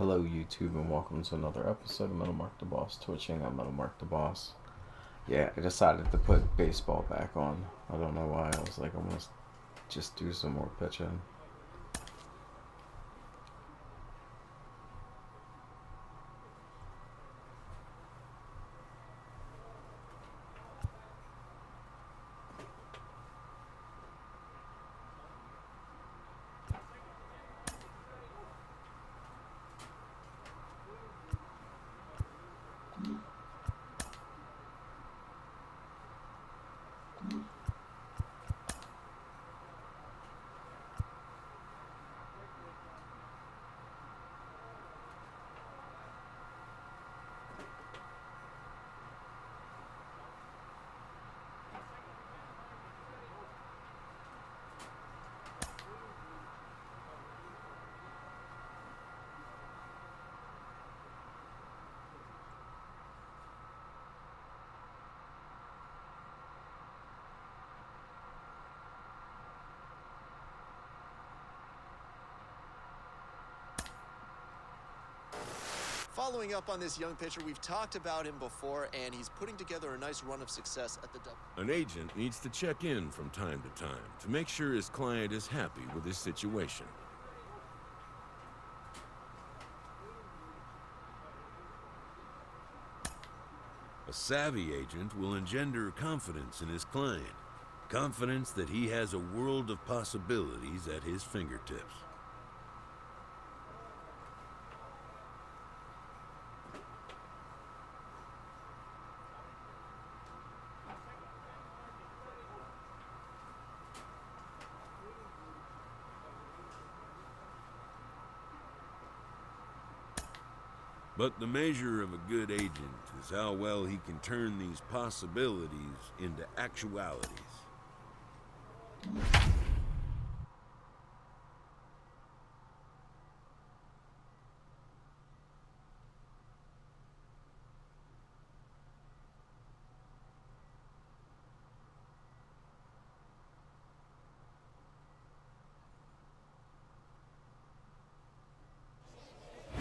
Hello YouTube and welcome to another episode of Metal Mark the Boss Twitching. I'm Metal Mark the Boss. Yeah, I decided to put baseball back on. I don't know why. I was like, I want to just do some more pitching. Following up on this young pitcher, we've talked about him before, and he's putting together a nice run of success at the An agent needs to check in from time to time to make sure his client is happy with his situation. A savvy agent will engender confidence in his client, confidence that he has a world of possibilities at his fingertips. But the measure of a good agent is how well he can turn these possibilities into actualities.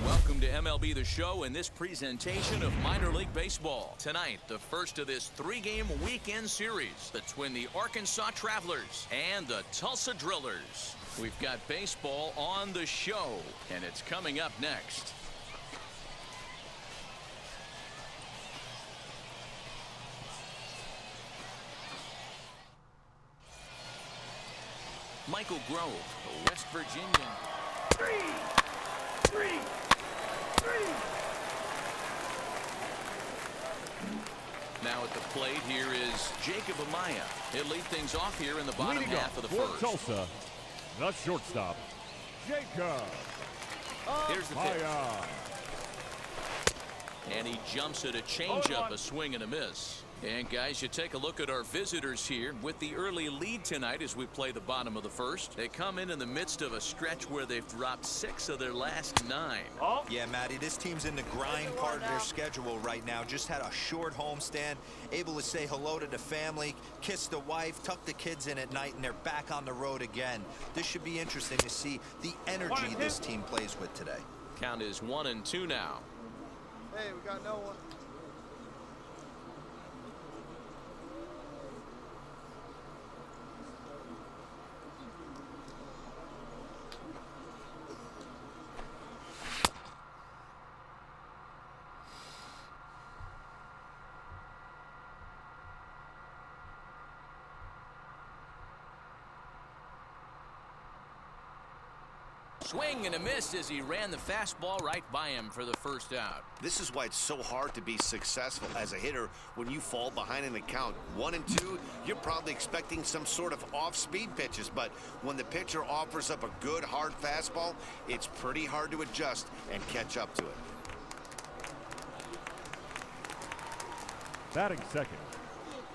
Welcome to MLB The Show and this presentation of minor league baseball. Tonight, the first of this three-game weekend series between the Arkansas Travelers and the Tulsa Drillers. We've got baseball on the show, and it's coming up next. Michael Grove, the West Virginian. Three. Now at the plate here is Jacob Amaya. He'll lead things off here in the bottom half of the first. Tulsa, the shortstop, Jacob Here's the pitch. Amaya. And he jumps at a changeup, a swing and a miss. And guys, you take a look at our visitors here with the early lead tonight as we play the bottom of the first. They come in the midst of a stretch where they've dropped 6 of their last 9. Yeah, Matty, this team's in the grind part of their schedule right now. Just had a short homestand, able to say hello to the family, kiss the wife, tuck the kids in at night, and they're back on the road again. This should be interesting to see the energy this team plays with today. Count is 1-2 now. Hey, we got no one. Swing and a miss as he ran the fastball right by him for the first out. This is why it's so hard to be successful as a hitter when you fall behind in the count 1-2. You're probably expecting some sort of off-speed pitches, but when the pitcher offers up a good hard fastball, it's pretty hard to adjust and catch up to it. Batting second,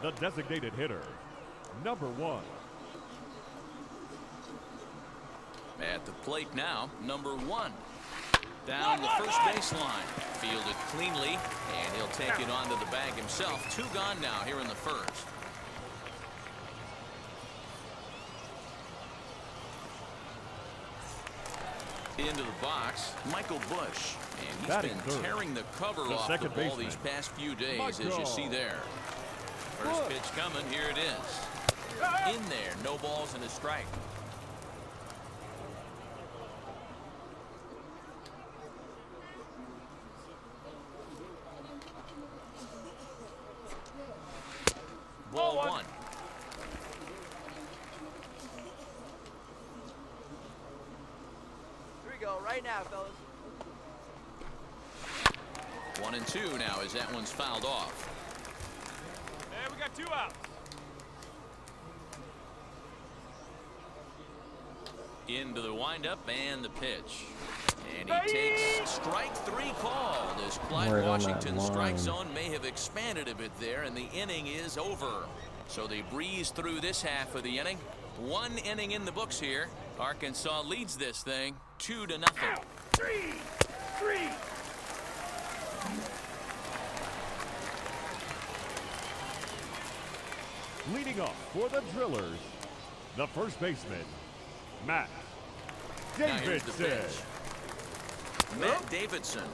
the designated hitter, number 1. At the plate now, number 1. Down the first baseline. Fielded cleanly, and he'll take it onto the bag himself. 2 gone now here in the first. Into the box, Michael Bush. And he's Batting been third, tearing the cover the off the second ball baseman, these past few days, as you Michael see there. First pitch coming. Here it is. In there. No balls and a strike. Ball one. Here we go, right now, fellas. 1-2 now as that one's fouled off. And we got 2 outs. Into the windup and the pitch. And he takes strike 3 called as Clyde Right on that Washington's strike line. zone may have expanded a bit there, and the inning is over. So they breeze through this half of the inning. 1 inning in the books here. Arkansas leads this thing 2-0. 3. Leading off for the Drillers, the first baseman, Matt Now here's the Davidson. pitch. Matt Davidson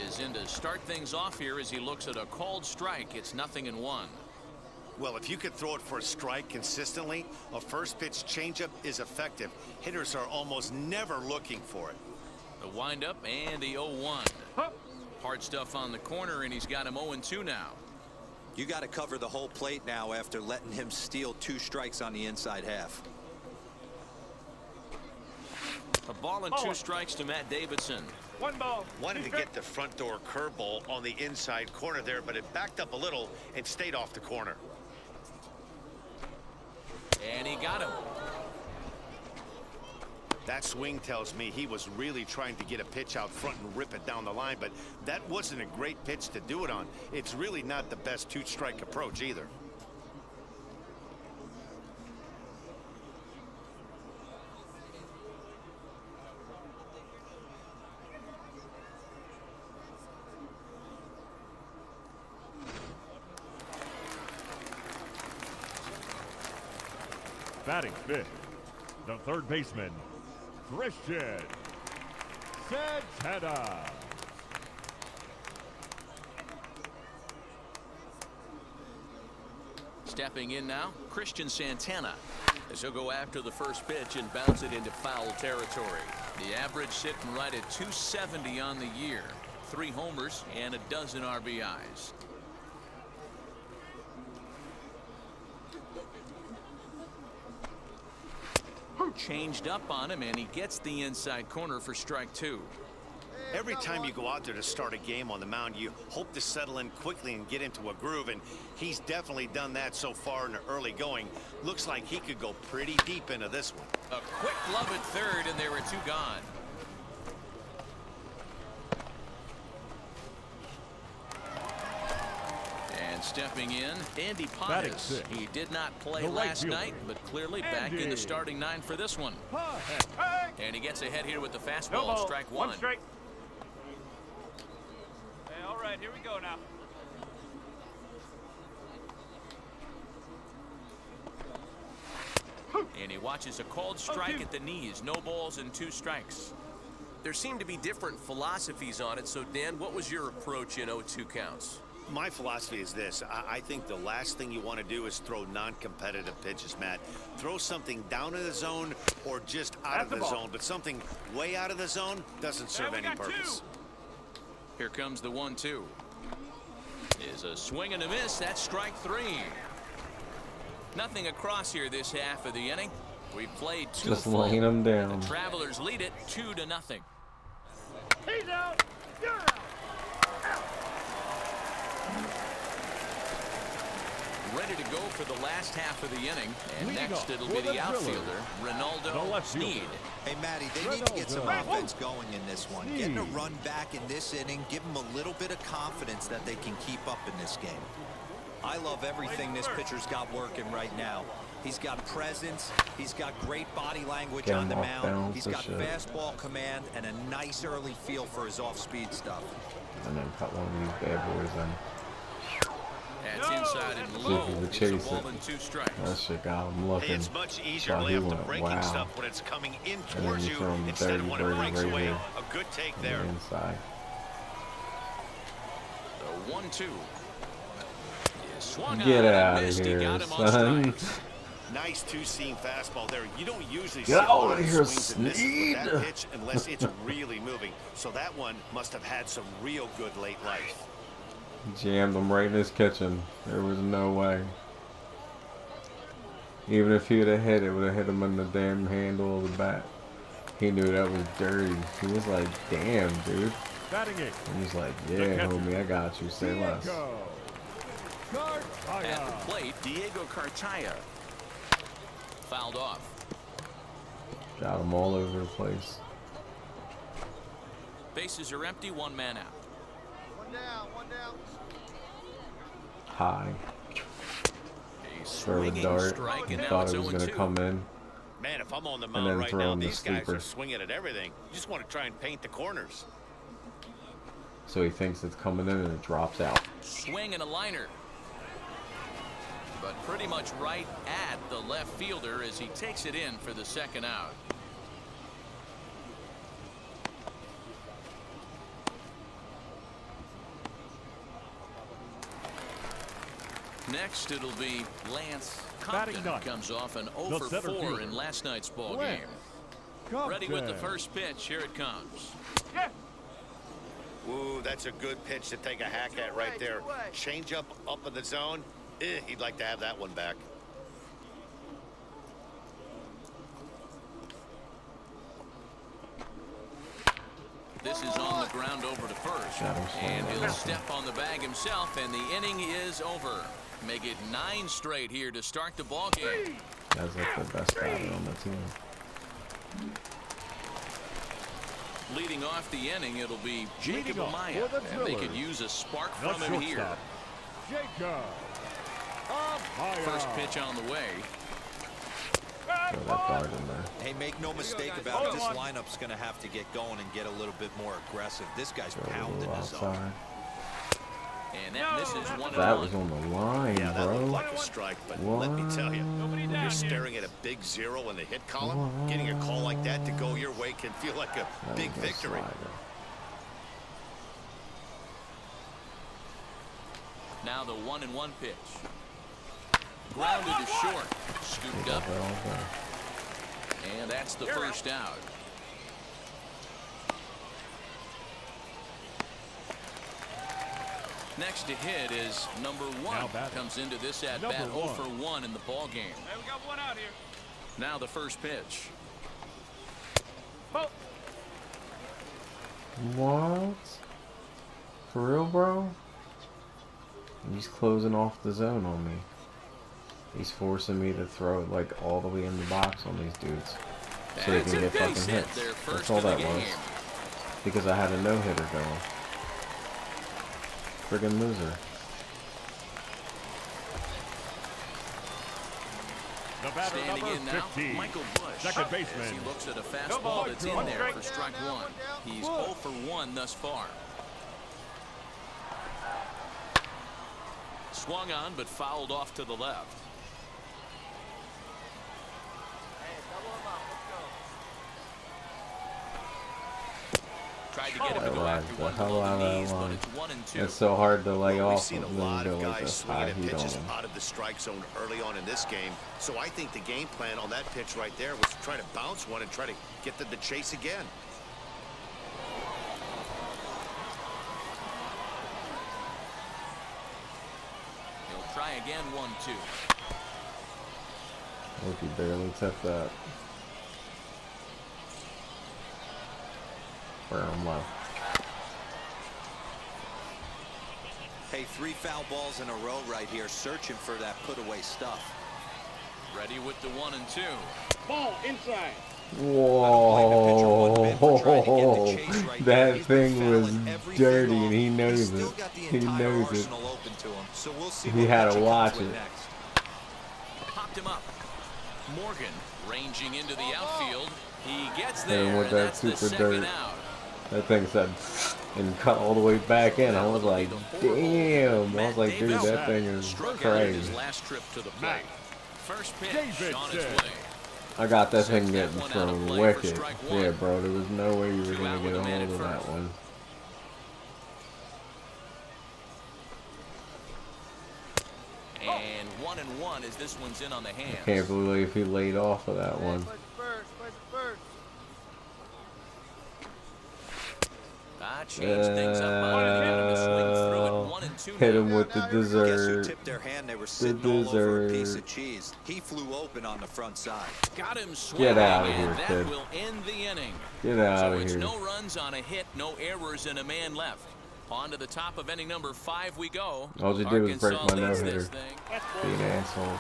is in to start things off here as he looks at a called strike. It's 0-1. Well, if you could throw it for a strike consistently, a first pitch changeup is effective. Hitters are almost never looking for it. The windup and the 0-1. Hard stuff on the corner, and he's got him 0-2 now. You got to cover the whole plate now after letting him steal 2 strikes on the inside half. A ball and 2 strikes to Matt Davidson. 1 ball. Wanted to get the front door curveball on the inside corner there, but it backed up a little and stayed off the corner. And he got him. That swing tells me he was really trying to get a pitch out front and rip it down the line, but that wasn't a great pitch to do it on. It's really not the best 2-strike approach either. Batting 5th, the third baseman, Christian Santana. Stepping in now, Christian Santana, as he'll go after the first pitch and bounce it into foul territory. The average sitting right at 270 on the year. 3 homers and a dozen RBIs. Changed up on him, and he gets the inside corner for strike 2. Every time you go out there to start a game on the mound, you hope to settle in quickly and get into a groove, and he's definitely done that so far in the early going. Looks like he could go pretty deep into this one. A quick glove at third, and there were 2 gone. And stepping in, Andy Pontus. He did not play last night, but clearly back in the starting 9 for this one. And he gets ahead here with the fastball, strike 1. Strike. Hey, all right, here we go now. And he watches a called strike at the knees. No balls and 2 strikes. There seem to be different philosophies on it. So, Dan, what was your approach in 0-2 counts? My philosophy is this. I think the last thing you want to do is throw non-competitive pitches, Matt. Throw something down in the zone or just out of the zone, but something way out of the zone doesn't serve any purpose. Here comes the 1-2. Is a swing and a miss. That's strike 3. Nothing across here this half of the inning. We've played 2 Just full. laying them down. The Travelers lead it 2-0. He's out. You're out. Ready to go for the last half of the inning. And Leading next off it'll for be the the outfielder, the Ronaldo left fielder. Sneed. Hey, Matty, they need to get some offense going in this one. Getting a run back in this inning, give them a little bit of confidence that they can keep up in this game. I love everything this pitcher's got working right now. He's got presence. He's got great body language Get on him the off mound. balance He's and got shit. fastball command and a nice early feel for his off-speed stuff. And then cut one of these bad boys in. That's inside and See if low. he would It's a chase ball it. and 2 strikes. That shit got him looking. Hey, it's much easier to Thought lay he off the went, breaking wow. stuff when it's coming in And then towards you you throw him instead of dirty when it birdie breaks right away. here. A good take On there. the inside. The 1-2. Swung Get on and out of missed. He here, got him on son. strikes. Nice two-seam fastball there. You don't usually see Get a lot out of of here, swings and misses with Sneed. that pitch unless it's really moving. So that one must have had some real good late life. Jammed him right in his kitchen. There was no way. Even if he would have hit it, would have hit him in the damn handle of the bat. He knew that was dirty. He was like, damn, dude. Batting it. He was like, yeah, homie, I got you. Say less. Diego At Cartaya. the plate, Diego Cartaya. Fouled off. Got him all over the place. Bases are empty, 1 man out. One down. High. A Throw a swinging dart. strike, He and now thought it's it was going to 0-2. come in. Man, if I'm on the then mound right throw now, him the these guys sleeper. are swinging at everything. You just want to try and paint the corners. So he thinks it's coming in and it drops out. Swing and a liner. But pretty much right at the left fielder as he takes it in for the 2nd out. Next, it'll be Lance Batting Compton. ninth. Comes off an The 0 for center 4 fielder. in last night's ball Lance game. Ready with the Compton. first pitch. Here it comes. Ooh, that's a good pitch to take a hack at right there. Change up in the zone. He'd like to have that one back. This is on the ground over to first. Got him And slowing he'll down. step on the bag himself, and the inning is over. Make it 9 straight here to start the ball game. That's like the best batter on the team. Leading off the inning, it'll be Jacob Leading off Amaya, for the and they could Drillers, use a spark The from him here. shortstop, Jacob Amaya. First pitch on the way. Throw that dart in there. Hey, make no mistake about it, this lineup's going to have to get going and get a little bit more aggressive. This guy's Throw it a pounding little the zone. outside. And that misses 1-1. That was on the line, Yeah, that looked bro. like a strike, but let me tell you, when you're staring at a big 0 in the hit column, getting a call like that to go your way can feel like a That big was a victory. slider. Now the 1-1 pitch. Grounded to short. Scooped up. They're all there. And that's the first out. Next to hit is number 1. Now batting. Comes into this at bat Number 0 one. for 1 in the ball game. Hey, we got one out here. Now the first pitch. What? For real, bro? He's closing off the zone on me. He's forcing me to throw it like all the way in the box on these dudes. So they That's can a get base fucking hit, hits. their That's first all of the that was. game. Because I had a no-hitter going. Friggin' loser. The batter Standing number in now, 15. Michael Bush. Second As baseman. he looks at a fastball that's in there for strike 1. He's 0 for 1 thus far. Swung on, but fouled off to the left. Tried to get him to go after The one hell below out the of that knees, but line. it's 1 and 2. It's so hard to lay Well, we've off seen a when you lot go of like guys this high swinging at heat on pitches them. out of the strike zone early on in this game. So I think the game plan on that pitch right there was to try to bounce one and try to get them to chase again. He'll try again, 1-2. I hope he barely took that. Brown left. Hey, 3 foul balls in a row right here, searching for that put-away stuff. Ready with the 1 and 2. Ball inside. Whoa! That thing was dirty, and he knows it. He knows it. So we'll see He what had to Richie watch comes with it. next. Popped him up. Morgan ranging into the outfield. He gets Hit him there, with and that that's the super second dirt. out. That thing said and cut all the way back in. I was like, damn. I was like, dude, that thing is struck out in his crazy. last trip to the plate. First pitch David on its said. way. I got that thing Sends that getting one out of thrown play for wicked. strike one. Yeah, bro, there was no way you were 2 going out to with get a a man hold at of that first. one. And 1-1 as this one's in on the hands. Can't believe he laid off of that one. Change things up on him to swing through it. 1-2 Hit now. him with the Guess who dessert. tipped their hand? They were sitting all over a piece dessert. of cheese. He flew open on the front side. Got him swinging, outta here, and that kid. will end the inning. Get out So of it's here. no runs on a hit, no errors, and a man left. On to the top of inning number 5 we go. All you do is break Arkansas my leads no-hitter. this thing. Being assholes.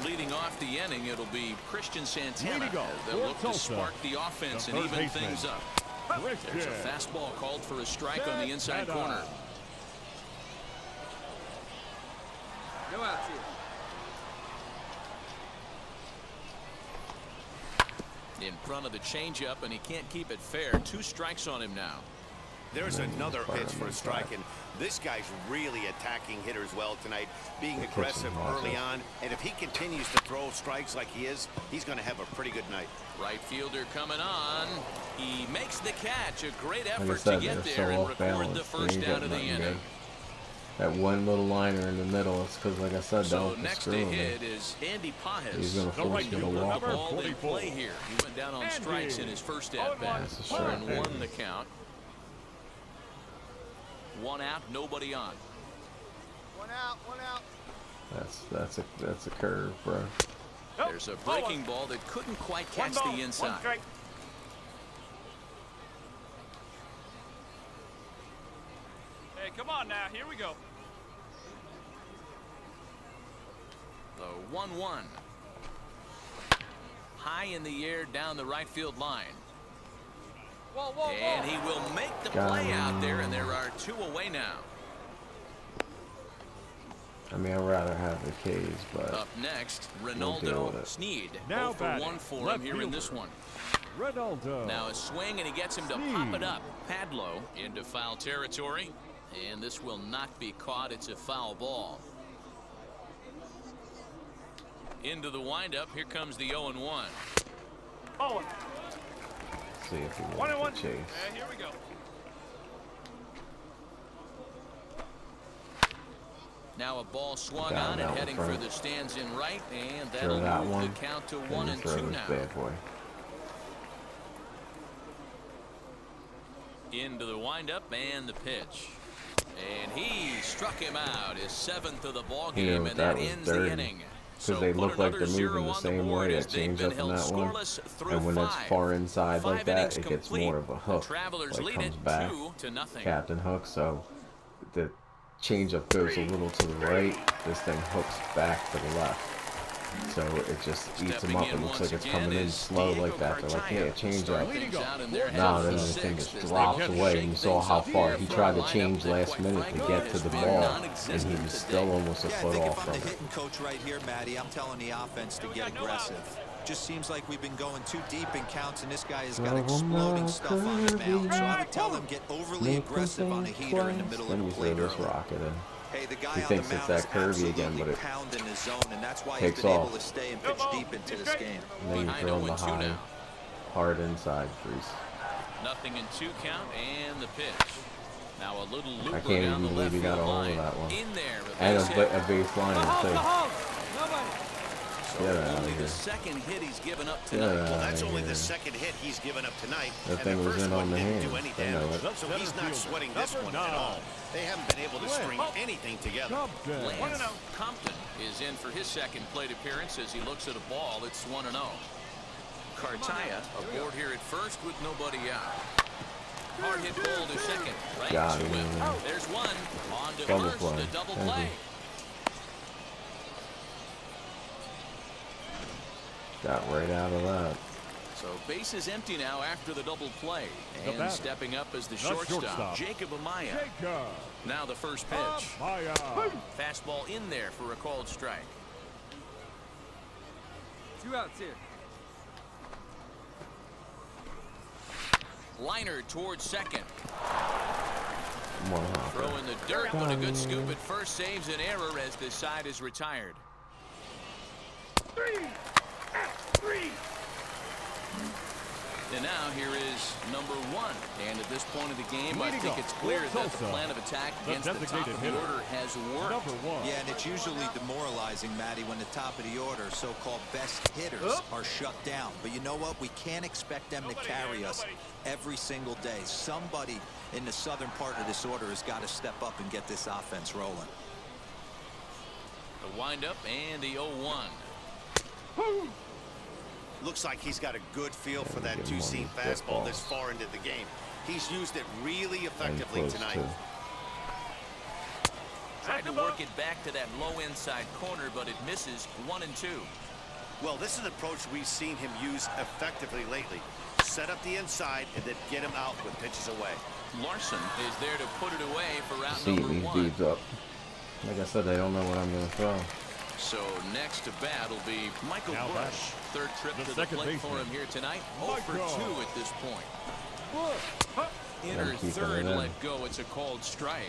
Leading off the inning, it'll be Christian Santana. Way to go. They'll For look to Tulsa, spark the offense the and third even baseman. things up. There's a fastball called for a strike on the inside Santana. corner. No outs here. In front of the changeup, and he can't keep it fair. 2 strikes on him now. There's another pitch for a strike, and this guy's really attacking hitters well tonight, being aggressive early on. And if he continues to throw strikes like he is, he's going to have a pretty good night. Right fielder coming on. He makes the catch. A great Like I effort said, to get they're there so and off record balance. the They first ain't out got of the nothing inning. good. That one little liner in the middle, it's because, like I said, So don't next to screw him. hit is Andy Pajes. He's going to The force right you to fielder, walk number him. Ball in 44. play here. He went down on strikes in his first at bat. That's a strike. 1 the count. 1 out, nobody on. One out. That's a curve, bro. There's a breaking ball that couldn't quite catch the inside. Hey, come on now. Here we go. The 1-1. High in the air down the right field line. Whoa. And he will make the Got play him. out there, and there are 2 away now. I mean, I'd rather have the K's, but Up next, deal Ronaldo with it. Sneed. Now 0 for batting, 1 for him left here in this fielder. one. Ronaldo. Now a swing, and he gets him to pop it up. Padlow into foul territory, and this will not be caught. It's a foul ball. Into the windup. Here comes the 0-1. Bowling. see if he 1-1. wants to chase. Here we go. Now a ball swung Down on that and one heading front. for the stands in right, and Throw that'll that move one. the count to Then 1 you and throw 2 this now. bad boy. Into the windup and the pitch. And he struck him out, his 7th of the ball You know, game, and that that was ends the dirty. inning. Because they look like they're moving the same way, that change up in that one. And when it's far inside like that, it gets more of a hook. Like comes back, 2-0. Captain Hook. So the change up goes a little to the right. This thing hooks back to the left. So it just eats them up. It looks like it's coming in slow like that. They're like, yeah, change up. No, then the thing just drops away. And you saw how far he tried to change last minute to get to the ball, and he was still almost a Yeah, I foot think off if I'm from the it. hitting coach right here, Matty, I'm telling the offense to get aggressive. Just seems like we've been going too deep in counts, and this guy has got exploding stuff on the mound. So I would tell him get overly aggressive on a heater in the middle Then of you the throw plate this early. rocket in. Hey, the guy He on thinks the it's mound that is curvy again, absolutely but it pounding his zone, and that's why he's takes been off. able to stay and pitch deep into this game. And then you Behind throw him 0-2 the high, now. hard inside freeze. Nothing in 2 count, and the pitch. Now a little looper I can't down even the believe left he got field a hold line. of that one. In there, And base hit. a baseliner too. So Get out of only here. the second hit he's given up Get tonight. out Well, that's of only here. the second hit he's given up tonight. That and thing the was first in one on the didn't hands. do any They know damage. it. So he's not sweating this Number one at 9. all. They haven't been able to string anything together. Compton. Lance Compton is in for his second plate appearance as he looks at a ball. It's 1-0. Cartaya aboard here at first with nobody out. Hard hit ball to second. Right Got to him. him. There's one. On to Double first. play. The double Thank play. you. Got right out of that. So base is empty now after the double play. The And batter, stepping up as the the shortstop, shortstop. Jacob Amaya. Jacob. Now the first pitch. Maya. Fastball in there for a called strike. 2 outs here. Liner towards second. More Hopper. Throw in the dirt, but a good scoop at first saves an error as this side is retired. And now here is number 1. And at this point of the game, I think it's clear that the plan of attack against the top of the order has worked. Yeah, and it's usually demoralizing, Matty, when the top of the order, so-called best hitters, are shut down. But you know what? We can't expect them to carry us every single day. Somebody in the southern part of this order has got to step up and get this offense rolling. The windup and the 0-1. Looks like he's got a good feel for that two-seam fastball this far into the game. He's used it really effectively tonight. Tried to work it back to that low inside corner, but it misses 1-2. Well, this is an approach we've seen him use effectively lately. Set up the inside and then get him out with pitches away. Larson is there to put it away for route See number these 1. dudes up. Like I said, they don't know what I'm going to throw. So next to bat will be Michael Now Bush. Third trip the to the second plate for baseman, him here tonight. 0 for 2 at this point. In her keep it third in. let go. It's a called strike.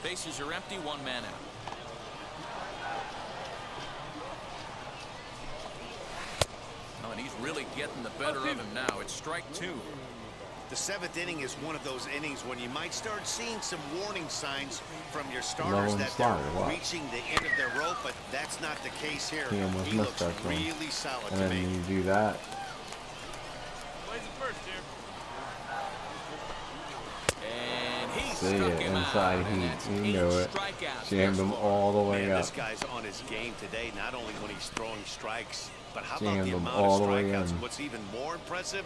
Bases are empty. 1 man out. Oh, and he's really getting the better of him now. It's strike 2. The 7th inning is one of those innings when you might start seeing some warning signs from your starters that they're reaching the end of their rope, but that's not the case here. He looks really solid And to then me. you do that. Plays it first here. And he See struck it, him inside out. And heat. that's You 8 know it. strikeouts Jammed thus him far. all the way Man, up. this guy's on his game today, not only when he's throwing strikes, but how about Jammed the him amount all of the way strikeouts? in. What's even more impressive,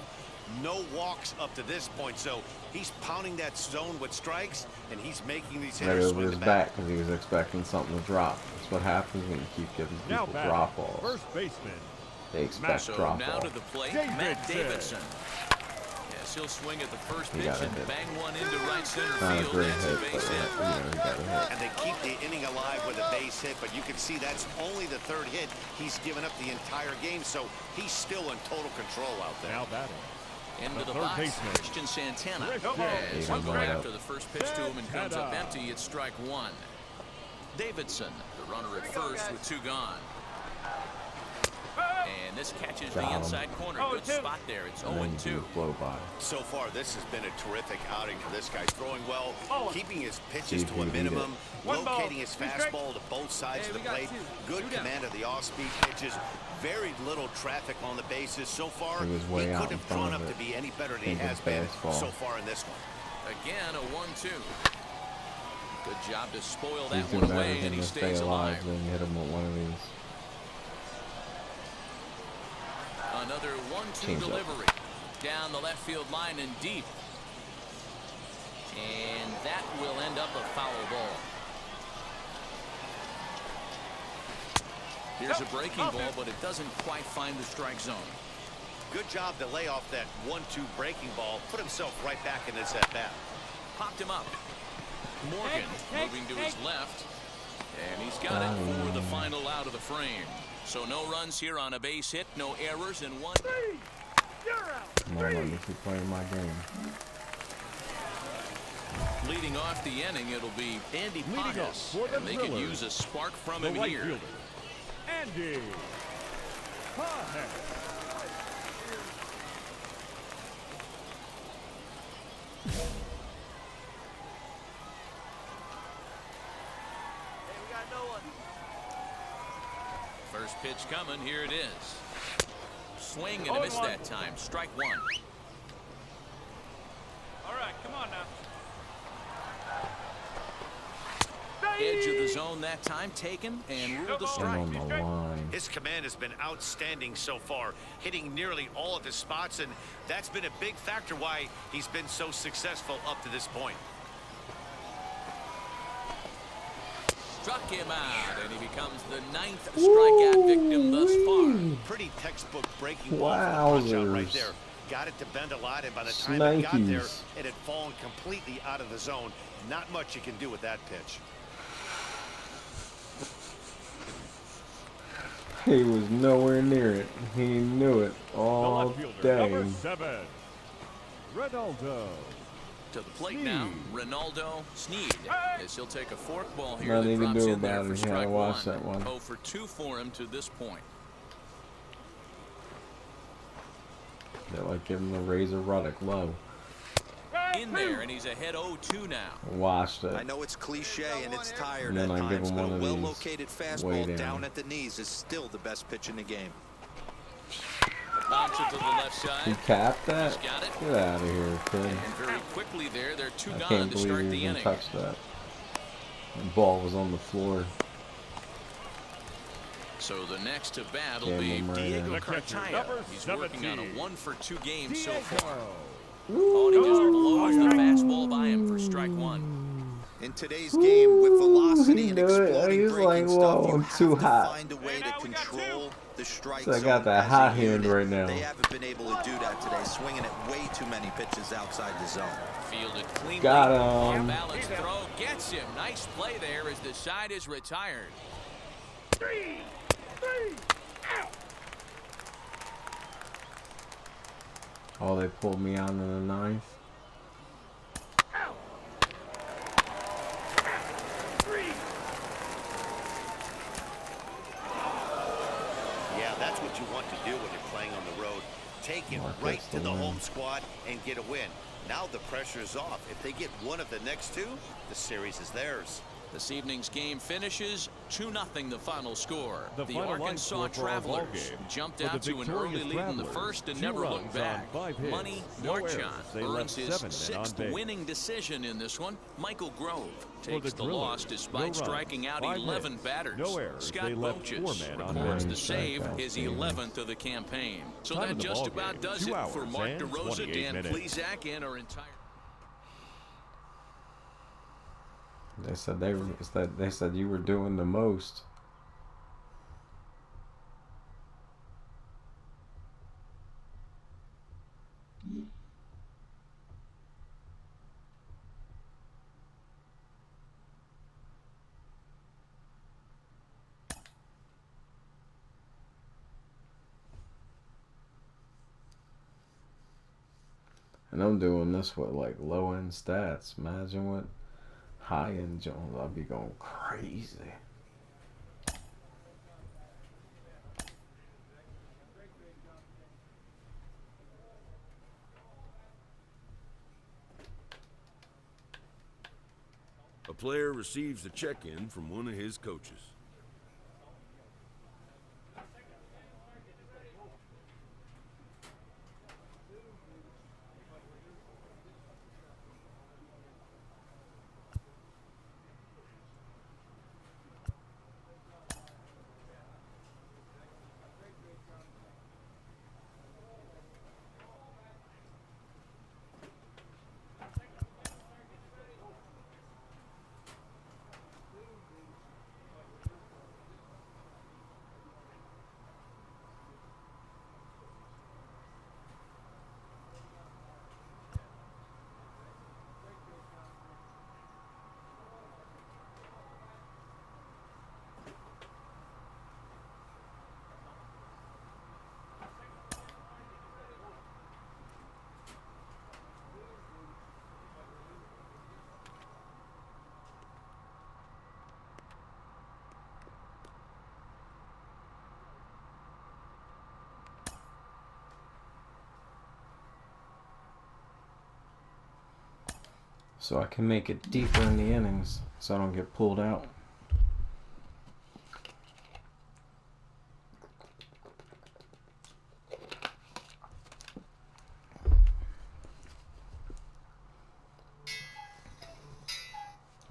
no walks up to this point. So he's pounding that zone with strikes, and he's making these Right hitters over swing his the back bat. because he was expecting something to drop. That's what happens when you keep giving Now people batting, drop balls. first baseman, They expect So drop now balls. to the plate, Davidson. Matt Davidson. Yes, he'll swing at the first He pitch got a and hit. bang one into right center Not a field. great That's a hit, but base hit. he got a hit. And they keep the inning alive with a base hit, but you can see that's only the 3rd hit. He's given up the entire game, so he's still in total control out there. now batting. Into the third box, baseman. Christian Santana. Christian Yes, Santana. one right after the first pitch to him and comes up Santana. empty. It's strike 1. Davidson, the runner at first with 2 gone. And this catches Got the him. inside corner. Good spot there. It's And then you 0-2. do blow by. So far, this has been a terrific outing for this guy. Throwing well, Oh. keeping his See pitches if to he a can beat minimum, One ball. locating his Two strikes. fastball to both sides Hey, of the we got plate. 2. Good Two down. command of the off-speed pitches. Very little traffic on the bases so far. He was way he out couldn't in have front drawn of up it. to be any better than he Thinking has been fastball. so far in this one. Again, a 1-2. Good job to spoil that He's one doing away, everything and he to stay stays alive. alive. Then you hit him with one of these. Another 1-2 Change up. delivery. Down the left field line and deep. And that will end up a foul ball. Here's a breaking ball, but it doesn't quite find the strike zone. Good job to lay off that 1-2 breaking ball. Put himself right back in this at-bat. Popped him up. Morgan moving to his left. And he's got it for the final out of the frame. So no runs here on a base hit, no errors, and 1. Come on, let me keep playing my game. Leading off the inning, it'll be Andy Leading off Pontus. for the And they could Drillers, use a spark from the him right here. fielder, Andy Pajes. First pitch coming, here it is. Swing and a miss that time. Strike 1. All right, come on now. Edge of the zone that time taken and ruled a And strike. on the line. His command has been outstanding so far, hitting nearly all of his spots, and that's been a big factor why he's been so successful up to this point. Struck him out, and he becomes the 9th strikeout victim thus far. Pretty textbook breaking ball for the punch-out right Wowzers. there. Got it to bend a lot, and by the time it got there, Snikes. it had fallen completely out of the zone. Not much you can do with that pitch. He was nowhere near it. He knew it The all left fielder, day. number 7. Ronaldo. To the plate now, Ronaldo Sneed. As he'll take a fork ball here Nothing that you can drops do in there about for it. You gotta strike watch one. that one. 0 for 2 for him to this point. They're like giving the Razor Ruddock low. In there, and he's ahead 0-2 now. Watched it. I know it's cliche and it's tired And at then I give times, him but one a of these well-located way fastball down. down at the knees is still the best pitch in the game. Launch it to the left side. He capped that? He's got it. Get out of here, kid. And very quickly there, they're 2 I gone can't to believe start he the even inning. touched that. The ball was on the floor. So the next to bat will Damn be him right Diego in. Cartaya. Number He's working on a 17. 1 for 2 game so far. Diego. Oh, and he just blows the fastball by him for strike 1. In today's game, with velocity he and knew it. exploding He's breaking like, stuff, whoa, you I'm have too to hot. find a way to control the strike So I zone got that as hot a hand unit. right now. They haven't been able to do that today, swinging at way too many pitches outside the zone. Fielded cleanly. Got him. Off balance throw gets him. Nice play there as the side is retired. Oh, they pulled me out in the 9th. Yeah, that's what you want to do when you're playing on the road. Take it right to the home squad and get a win. Now the pressure is off. If they get one of the next 2, the series is theirs. This evening's game finishes 2-0 the final score. The final line Arkansas score for our ball Travelers game. jumped For the out to an early victorious lead in the Travelers, first and 2 never looked runs back. on 5 hits, Money no Marchand errors. They earns left his 7 men on 6th base. winning decision in this one. Michael Grove For takes the the Drillers, loss no despite runs, striking out 5 11 hits, batters. no errors. Scott They left Boches 4 men on records base. the save, Strikeouts, his Steven. 11th of the campaign. So Time that of the just ball about game, does 2 it for hours Mark and DeRosa, 28 Dan minutes. Plesac, and our entire... They said you were doing the most. And I'm doing this with like low end stats. Imagine what high end Jones, I'll be going crazy. A player receives a check-in from one of his coaches. So I can make it deeper in the innings so I don't get pulled out.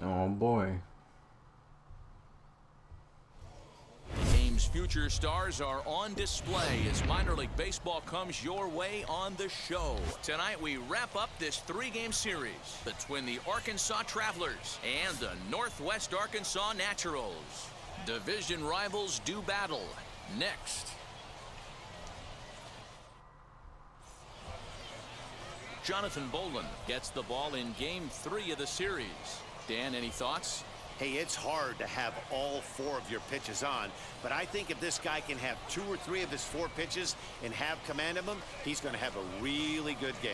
Oh boy. Game's future stars are on display as minor league baseball comes your way on the show. Tonight we wrap up this 3-game series between the Arkansas Travelers and the Northwest Arkansas Naturals. Division rivals do battle next. Jonathan Bolin gets the ball in game 3 of the series. Dan, any thoughts? Hey, it's hard to have all 4 of your pitches on, but I think if this guy can have 2 or 3 of his 4 pitches and have command of them, he's going to have a really good game.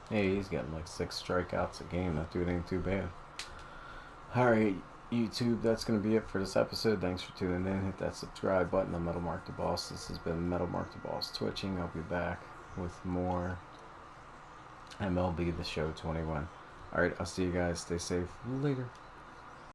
Hey, he's getting like 6 strikeouts a game. That dude ain't too bad. Alright, YouTube, that's going to be it for this episode. Thanks for tuning in. Hit that subscribe button. I'm Metal Mark the Boss. This has been Metal Mark the Boss Twitching. I'll be back with more MLB The Show 21. Alright, I'll see you guys. Stay safe. Later.